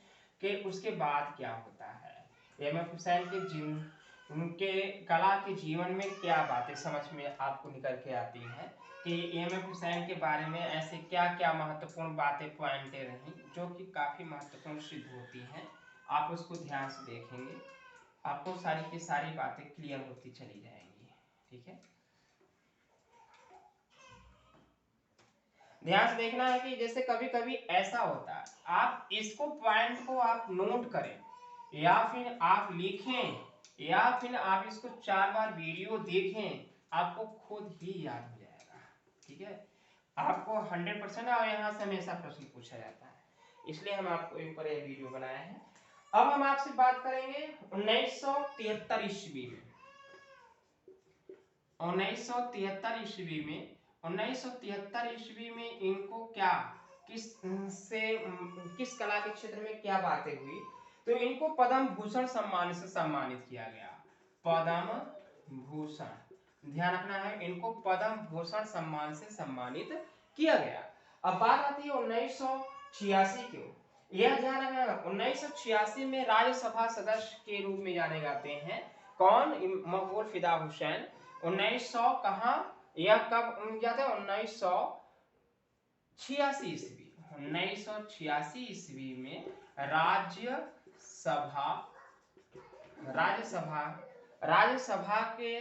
कि उसके बाद क्या होता है। एम एफ हुसैन के उनके कला के जीवन में क्या बातें समझ में आपको निकल के आती हैं कि एम एफ हुसैन के बारे में ऐसे क्या क्या महत्वपूर्ण बातें, पॉइंटें रही जो कि काफी महत्वपूर्ण सिद्ध होती हैं। आप उसको ध्यान से देखेंगे, आपको सारी की सारी बातें क्लियर होती चली जाएंगी। ठीक है, ध्यान से देखना है कि जैसे कभी कभी ऐसा होता है, आप इसको पॉइंट को आप नोट करें या फिर आप लिखें या फिर आप इसको 4 बार वीडियो देखें, आपको खुद ही याद हो जाएगा। ठीक है, आपको 100% और यहाँ से हमेशा प्रश्न पूछा जाता है, इसलिए हम आपको ऊपर ये वीडियो बनाए हैं। अब हम आपसे बात करेंगे 1973 ईस्वी में। 1973 ईस्वी में 1973 ईस्वी में इनको क्या, किस कला के क्षेत्र में क्या बातें हुई, तो इनको पद्म भूषण सम्मान से सम्मानित किया गया। पद्म भूषण, ध्यान रखना है, इनको पद्म भूषण सम्मान से सम्मानित किया गया। अब बात आती है 1986 की। यह ध्यान रखना, 1986 में राज्यसभा सदस्य के रूप में जाने जाते हैं। कौन? मकबूल फिदा हुसैन। 1900 कहाँ, यह कब जाते हैं? 1986 ईस्वी। 1986 ईस्वी में राज्यसभा के,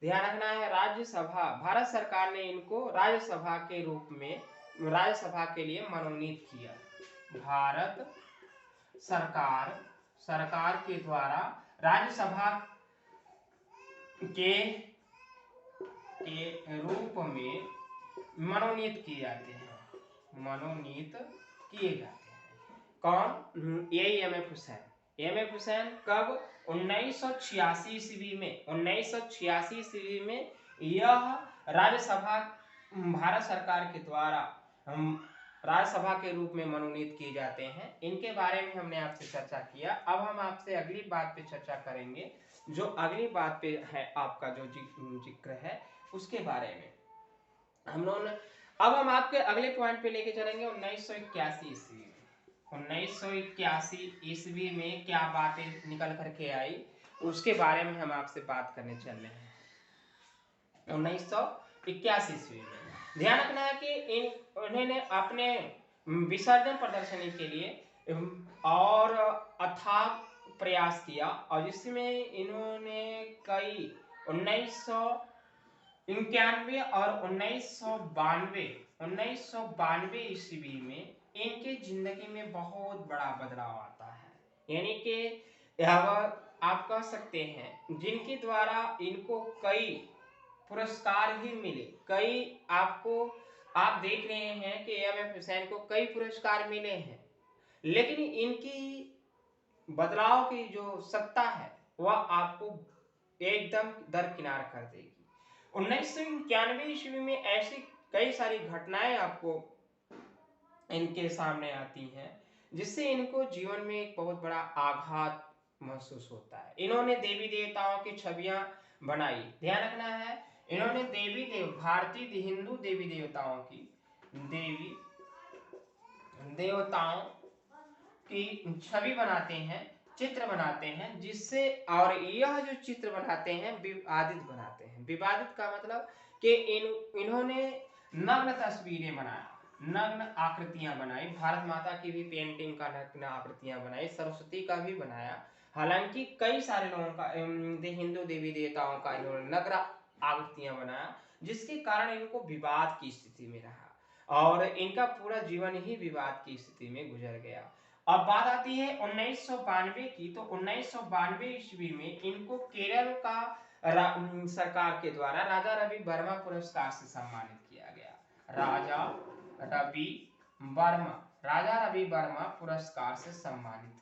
ध्यान रखना है, राज्यसभा, भारत सरकार ने इनको राज्यसभा के रूप में, राज्यसभा के लिए मनोनीत किया। भारत सरकार के द्वारा राज्यसभा के रूप में मनोनीत किए जाते हैं, मनोनीत किए जाते हैं। कौन? यही M F Husain. M F Husain कब? 1986 ईस्वी में। 1986 ईस्वी में यह राज्यसभा, भारत सरकार के द्वारा राज्यसभा के रूप में मनोनीत किए जाते हैं। इनके बारे में हमने आपसे चर्चा किया। अब हम आपसे अगली बात पे चर्चा करेंगे, जो अगली बात पे है आपका जो जिक्र है उसके बारे में हम लोग। अब हम आपके अगले पॉइंट पे लेके चलेंगे 1981 ईस्वी में। 1981 ईस्वी में क्या बातें निकल करके आई उसके बारे में हम आपसे बात करने चल रहे हैं। 1981 ईस्वी में ध्यान रखना है कि इन्होंने अपने विसर्जन प्रदर्शनी के लिए और अथाक प्रयास किया, और जिसमें इन्होंने कई 1991 और 1992 ईस्वी में इनके जिंदगी में बहुत बड़ा बदलाव आता है। यानी कि आप कह सकते हैं जिनके द्वारा इनको कई पुरस्कार भी मिले। कई आपको आप देख रहे हैं कि एम.एफ. हुसैन को कई पुरस्कार मिले हैं, लेकिन इनकी बदलाव की जो सत्ता है वह आपको एकदम दरकिनार कर देगी। 1991 ईस्वी में ऐसी कई सारी घटनाएं आपको इनके सामने आती हैं जिससे इनको जीवन में एक बहुत बड़ा आघात महसूस होता है। इन्होंने देवी देवताओं की छवियां बनाई, ध्यान रखना है, इन्होंने भारतीय हिंदू देवी देवताओं की छवि बनाते हैं, चित्र बनाते हैं, जिससे और यह जो चित्र बनाते हैं विवादित बनाते हैं। विवादित का मतलब कि इन्होंने नग्न तस्वीरें बनाया, नग्न आकृतियां बनाई, भारत माता की भी पेंटिंग का नग्न आकृतियां बनाई, सरस्वती का भी बनाया। हालांकि कई सारे लोगों का हिंदू देवी देवताओं का इन्होंने नग्न आकृतियां बनाया, जिसके कारण इनको विवाद की स्थिति में रहा और इनका पूरा जीवन ही विवाद की स्थिति में गुजर गया। अब बात आती है 1992 की, तो 1992 ईस्वी में इनको केरल का सरकार के द्वारा राजा रवि वर्मा पुरस्कार से सम्मानित किया गया। राजा रवि वर्मा पुरस्कार से सम्मानित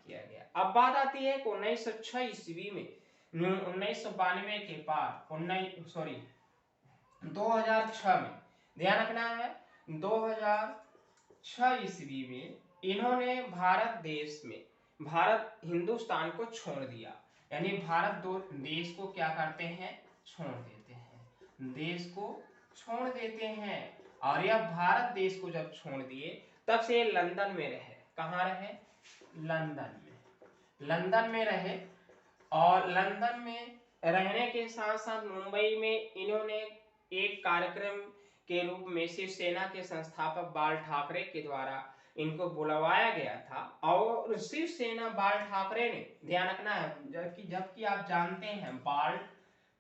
किया गया, अब बात आती है 1906 ईस्वी में, 1992 के बाद 2006 में, ध्यान रखना है, 2006 ईस्वी में इन्होंने भारत हिंदुस्तान को छोड़ दिया। यानी भारत देश को क्या करते हैं, छोड़ देते हैं, देश को छोड़ देते हैं। और यह भारत देश को जब छोड़ दिए तब से लंदन में रहे। कहाँ रहे, लंदन में रहे। और लंदन में रहने के साथ साथ मुंबई में इन्होंने एक कार्यक्रम के रूप में शिवसेना के संस्थापक बाल ठाकरे के द्वारा इनको बुलवाया गया था। और शिवसेना बाल ठाकरे ने, ध्यान रखना है, जबकि आप जानते हैं बाल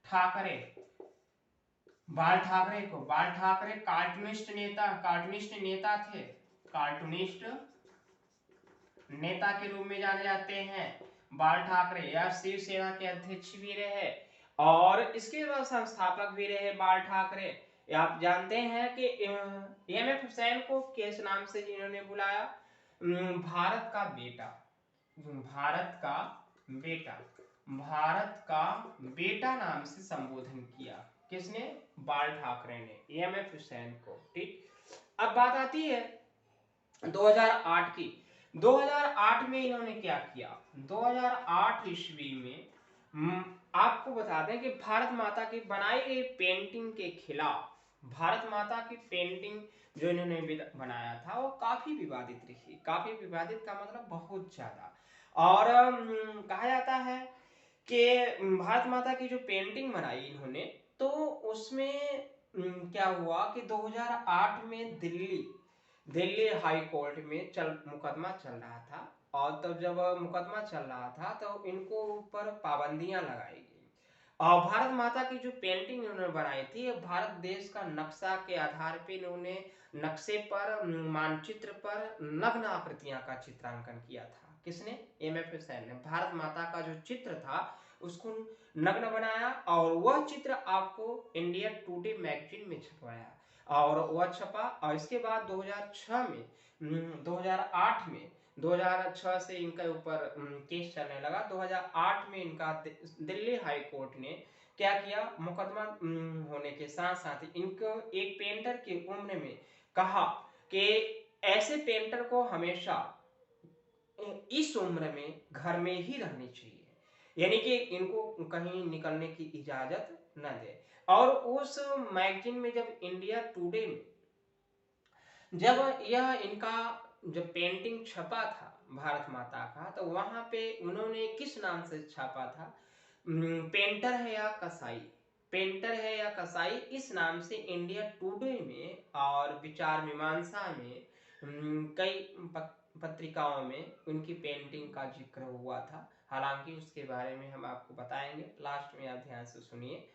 ठाकरे कार्टूनिस्ट नेता के रूप में जाने जाते हैं। बाल ठाकरे या शिवसेना के अध्यक्ष भी रहे और इसके बाद संस्थापक भी रहे बाल ठाकरे। आप जानते हैं कि एम.एफ. हुसैन को किस नाम से इन्होंने बुलाया, भारत का बेटा नाम से संबोधन किया। किसने, बाल ठाकरे ने एम.एफ. हुसैन को। ठीक, अब बात आती है 2008 की। 2008 में इन्होंने क्या किया, 2008 ईस्वी में आपको बता दें कि भारत माता की बनाई गई पेंटिंग के खिलाफ, भारत माता की पेंटिंग जो इन्होंने बनाया था वो काफी विवादित रही। काफी विवादित का मतलब बहुत ज्यादा। और कहा जाता है कि भारत माता की जो पेंटिंग बनाई इन्होंने, तो उसमें क्या हुआ कि 2008 में दिल्ली हाई कोर्ट में मुकदमा चल रहा था। और तब जब मुकदमा चल रहा था तो इनको ऊपर पाबंदियां लगाई गई। और भारत माता की जो पेंटिंग इन्होंने बनाई थी, भारत देश का नक्शा के आधार पे इन्होंने नक्शे पर, मानचित्र पर नग्न आकृतियां का चित्रांकन किया था। किसने, एम.एफ. हुसैन ने। भारत माता का जो चित्र था उसको नग्न बनाया और वह चित्र आपको इंडिया टुडे मैगजीन में छपवाया और वह छपा। और इसके बाद 2006 में 2006 से इनके ऊपर केस चलने लगा। 2008 में इनका दिल्ली हाई कोर्ट ने क्या किया, मुकदमा होने के साथ साथ इनको एक पेंटर की उम्र में कहा कि ऐसे पेंटर को हमेशा इस उम्र में घर में ही रहनी चाहिए, यानी कि इनको कहीं निकलने की इजाजत न दे। और उस मैगजीन में जब इंडिया टुडे में जब यह इनका जो पेंटिंग छपा था भारत माता का, तो वहां पे उन्होंने किस नाम से छापा था, पेंटर है या कसाई, इस नाम से इंडिया टुडे में और विचार मीमांसा में कई पत्रिकाओं में उनकी पेंटिंग का जिक्र हुआ था। हालांकि उसके बारे में हम आपको बताएंगे लास्ट में, आप ध्यान से सुनिए।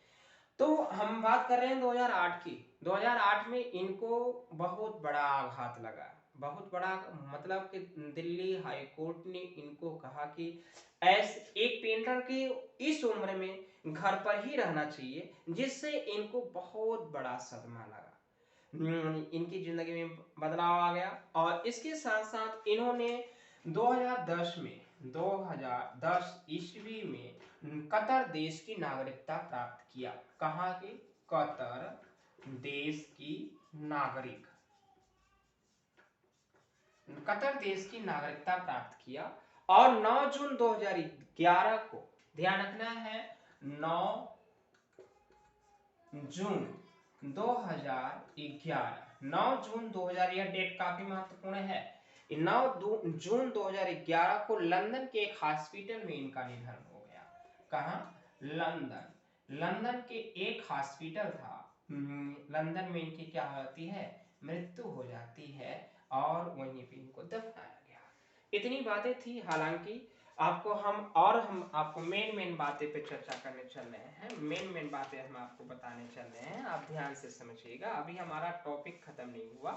तो हम बात कर रहे हैं 2008 की। 2008 में इनको बहुत बड़ा आघात लगा, बहुत बड़ा, मतलब कि दिल्ली हाई कोर्ट ने इनको कहा कि ऐसे एक पेंटर के इस उम्र में घर पर ही रहना चाहिए, जिससे इनको बहुत बड़ा सदमा लगा। इनकी जिंदगी में बदलाव आ गया। और इसके साथ साथ इन्होंने 2010 ईस्वी में कतर देश की नागरिकता प्राप्त किया। कहाँ की? कतर देश की नागरिक, कतर देश की नागरिकता प्राप्त किया। और 9 जून 2011 को, ध्यान रखना है, 9 जून 2011, 9 जून 2000, यह डेट काफी महत्वपूर्ण है। 9 जून 2011 को लंदन के एक हॉस्पिटल में इनका निधन हो गया। कहाँ? लंदन। लंदन के एक हॉस्पिटल था, लंदन में इनकी क्या होती है? मृत्यु हो जाती है और वहीं पे इनको दफनाया गया। इतनी बातें थी। हालांकि हम आपको मेन बातें पे चर्चा करने चल रहे हैं, मेन बातें हम आपको बताने चल रहे हैं, आप ध्यान से समझिएगा। अभी हमारा टॉपिक खत्म नहीं हुआ,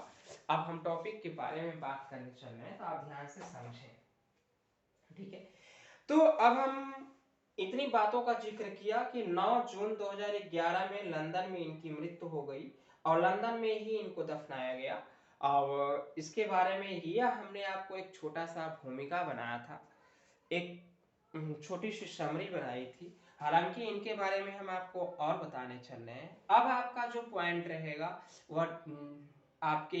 अब हम टॉपिक के बारे में बात करने चल रहे हैं, तो आप ध्यान से समझें, ठीक है। तो अब हम इतनी बातों का जिक्र किया कि 9 जून 2011 में लंदन में इनकी मृत्यु हो गई और लंदन में ही इनको दफनाया गया। और इसके बारे में यह हमने आपको एक छोटा सा भूमिका बनाया था, एक छोटी सी समरी बनाई थी। हालांकि इनके बारे में हम आपको और बताने चल रहे हैं। अब आपका जो पॉइंट रहेगा वह आपके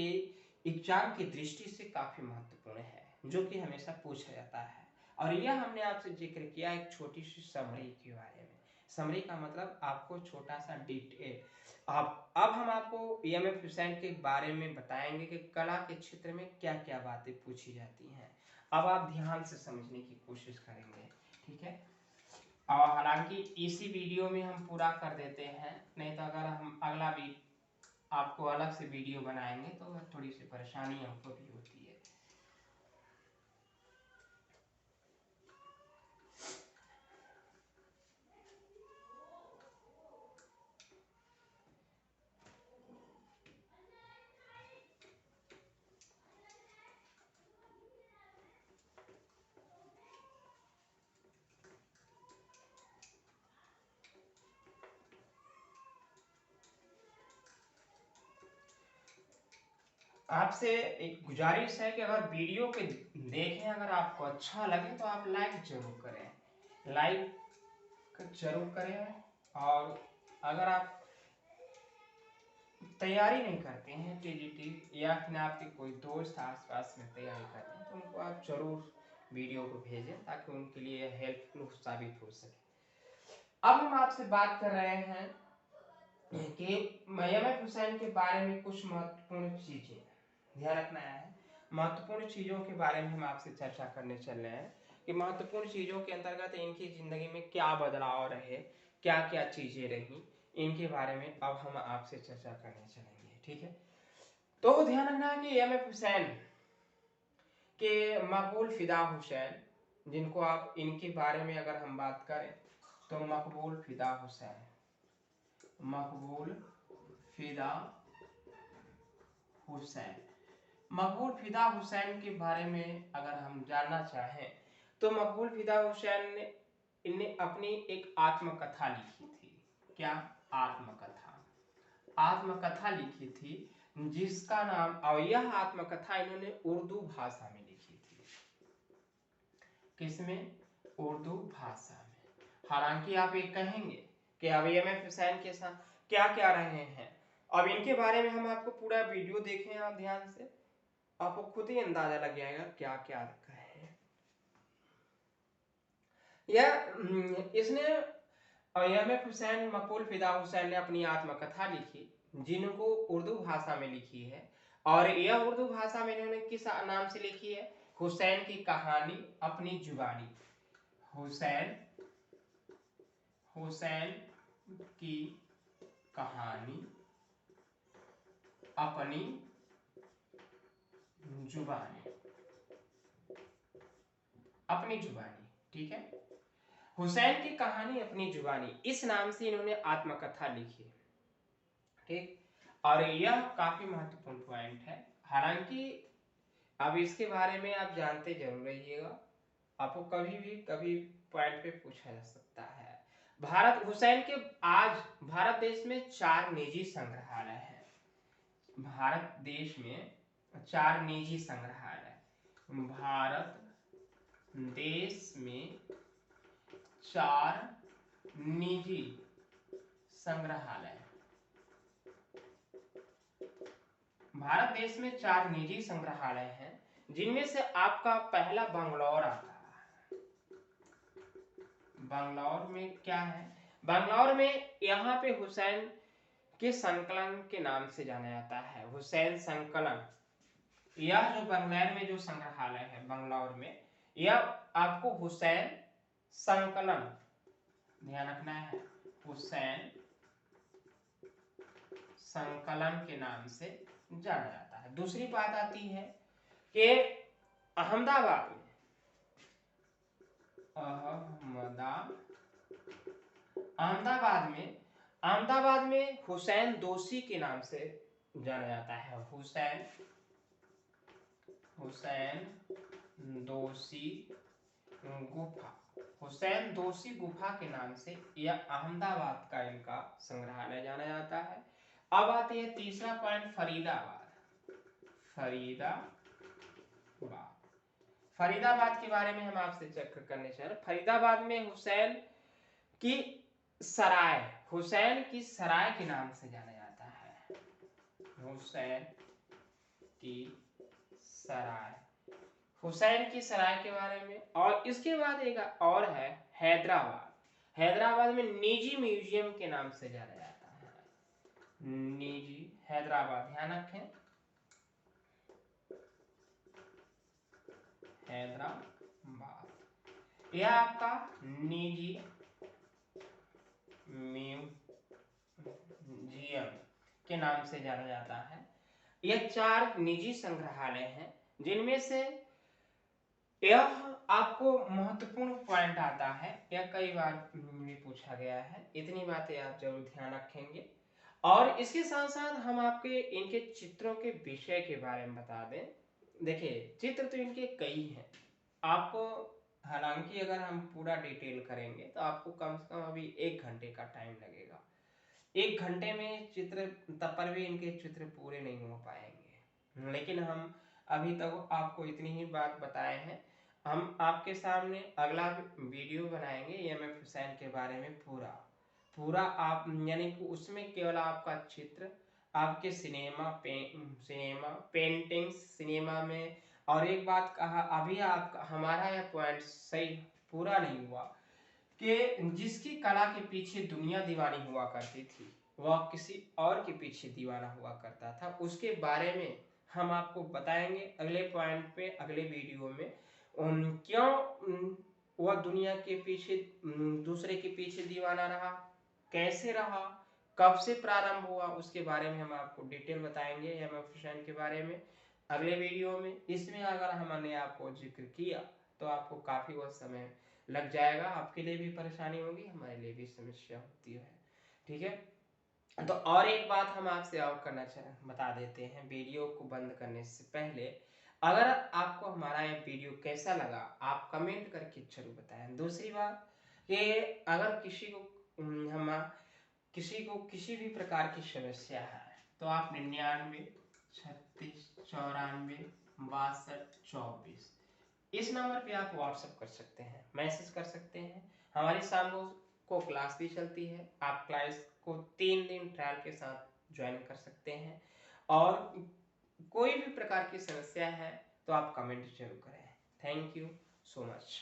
एग्जाम की दृष्टि से काफी महत्वपूर्ण है, जो कि हमेशा पूछा जाता है। और यह हमने आपसे जिक्र किया एक छोटी सी समरी के बारे में। समरी का मतलब आपको छोटा सा डिटेल। अब हम आपको EMF हुसैन के बारे में बताएंगे कि कला के क्षेत्र में क्या क्या बातें पूछी जाती हैं। अब आप ध्यान से समझने की कोशिश करेंगे, ठीक है। और हालांकि इसी वीडियो में हम पूरा कर देते हैं, नहीं तो अगर हम अगला भी आपको अलग से वीडियो बनाएंगे तो थोड़ी सी परेशानी हमको भी होती है। आपसे एक गुजारिश है कि अगर वीडियो के देखें, अगर आपको अच्छा लगे तो आप लाइक जरूर करें, लाइक जरूर करें। और अगर आप तैयारी नहीं करते हैं TGT या फिर आपके कोई दोस्त आसपास में तैयारी करते हैं, तो उनको आप जरूर वीडियो को भेजें ताकि उनके लिए हेल्पफुल साबित हो सके। अब हम आपसे बात कर रहे हैं कि EMF हुसैन के बारे में कुछ महत्वपूर्ण चीजें ध्यान रखना है। महत्वपूर्ण चीजों के बारे में हम आपसे चर्चा करने चल रहे हैं कि महत्वपूर्ण चीजों के अंतर्गत इनकी जिंदगी में क्या बदलाव रहे, क्या क्या चीजें रही, इनके बारे में अब हम आपसे चर्चा करने चलेंगे, ठीक है। तो ध्यान रखना है कि EMF हुसैन के मकबूल फिदा हुसैन, जिनको आप इनके बारे में अगर हम बात करें तो मकबूल फिदा हुसैन, मकबूल फिदा हुसैन, मकबूल फिदा हुसैन के बारे में अगर हम जानना चाहें तो मकबूल फिदा हुसैन ने इन्हें अपनी एक आत्मकथा लिखी थी। क्या? आत्मकथा, आत्मकथा लिखी थी, जिसका नाम, और यह आत्मकथा इन्होंने उर्दू भाषा में लिखी थी। किसमें? उर्दू भाषा में। हालांकि आप ये कहेंगे कि अब EMF हुसैन के साथ क्या क्या रहे हैं, अब इनके बारे में हम आपको पूरा वीडियो देखें, आप ध्यान से, आपको खुद ही अंदाजा लग जाएगा क्या क्या रखा है। यह इसने EMF हुसैन, मकबूल फिदा हुसैन ने अपनी आत्मकथा लिखी, जिनको उर्दू भाषा में लिखी है। और यह उर्दू भाषा में इन्होंने किस नाम से लिखी है? हुसैन की कहानी अपनी जुबानी, हुसैन, हुसैन की कहानी अपनी जुबानी, अपनी जुबानी, ठीक है। हुसैन की कहानी अपनी जुबानी, इस नाम से इन्होंने आत्मकथा लिखी, ठीक। और यह काफी महत्वपूर्ण पॉइंट है। हालांकि अब इसके बारे में आप जानते जरूर रहिएगा, आपको कभी पॉइंट पे पूछा जा सकता है। भारत हुसैन के आज भारत देश में 4 निजी संग्रहालय हैं। भारत देश में 4 निजी संग्रहालय, भारत देश में 4 निजी संग्रहालय, भारत देश में 4 निजी संग्रहालय हैं, जिनमें से आपका पहला बंगलौर आता है। बंगलौर में क्या है? बंगलौर में यहाँ पे हुसैन के संकलन के नाम से जाना जाता है, हुसैन संकलन। यह जो बंगलौर में जो संग्रहालय है बंगलौर में, यह आपको हुसैन संकलन, ध्यान रखना है, हुसैन संकलन के नाम से जाना जाता है। दूसरी बात आती है कि अहमदाबाद में हुसैन दोषी के नाम से जाना जाता है, हुसैन दोषी गुफा, हुसैन दोषी गुफा के नाम से यह अहमदाबाद का इनका संग्रहालय जाना जाता है। अब आती है तीसरा पॉइंट, फरीदाबाद के बारे में हम आपसे चर्चा करने चाह रहे हैं। फरीदाबाद में हुसैन की सराय के नाम से जाना जाता है, हुसैन की सराय के बारे में। और इसके बाद एक और है हैदराबाद में निजी म्यूजियम के नाम से जाना जाता है, निजी हैदराबाद, ध्यान रखें, हैदराबाद, यह आपका निजी म्यूजियम के नाम से जाना जाता है। यह 4 निजी संग्रहालय हैं, जिनमें से यह आपको महत्वपूर्ण पॉइंट आता है, यह कई बार भी पूछा गया है, इतनी बातें आप जरूर ध्यान रखेंगे। और इसके साथ साथ हम आपके इनके चित्रों के विषय के बारे में बता दें। देखिए, चित्र तो इनके कई हैं, आपको हालांकि अगर हम पूरा डिटेल करेंगे तो आपको कम से कम अभी 1 घंटे का टाइम लगेगा। 1 घंटे में चित्र, तब पर भी इनके चित्र पूरे नहीं हो पाएंगे, लेकिन हम अभी तक आपको इतनी ही बात बताए हैं। हम आपके सामने अगला वीडियो बनाएंगे एएमएफ हुसैन के बारे में पूरा आप, यानी कि उसमें केवल आपका चित्र, आपके सिनेमा पेंटिंग्स सिनेमा में। और एक बात कहा, अभी आपका हमारा यह पॉइंट सही पूरा नहीं हुआ कि जिसकी कला के पीछे दुनिया दीवानी हुआ करती थी, वह किसी और के पीछे दीवाना हुआ करता था, उसके बारे में हम आपको बताएंगे अगले पॉइंट पे, अगले वीडियो में। क्यों वह दुनिया के पीछे, दूसरे के पीछे दीवाना रहा, कैसे रहा, कब से प्रारंभ हुआ, उसके बारे में हम आपको डिटेल बताएंगे एएमएफ हुसैन के बारे में अगले वीडियो में। इसमें अगर हमने आपको जिक्र किया तो आपको काफी बहुत समय लग जाएगा, आपके लिए भी परेशानी होगी, हमारे लिए भी समस्या होती है, ठीक है। तो और एक बात हम आपसे और बता देते हैं वीडियो को बंद करने से पहले, अगर आपको हमारा ये वीडियो कैसा लगा आप कमेंट करके जरूर बताएं। दूसरी बात कि अगर किसी को किसी भी प्रकार की समस्या है तो आप 99 36 94 62 24 इस नंबर पे आप व्हाट्सएप कर सकते हैं, मैसेज कर सकते हैं। हमारी शाम को क्लास भी चलती है, आप क्लास को 3 दिन ट्रायल के साथ ज्वाइन कर सकते हैं। और कोई भी प्रकार की समस्या है तो आप कमेंट जरूर करें। Thank you so much.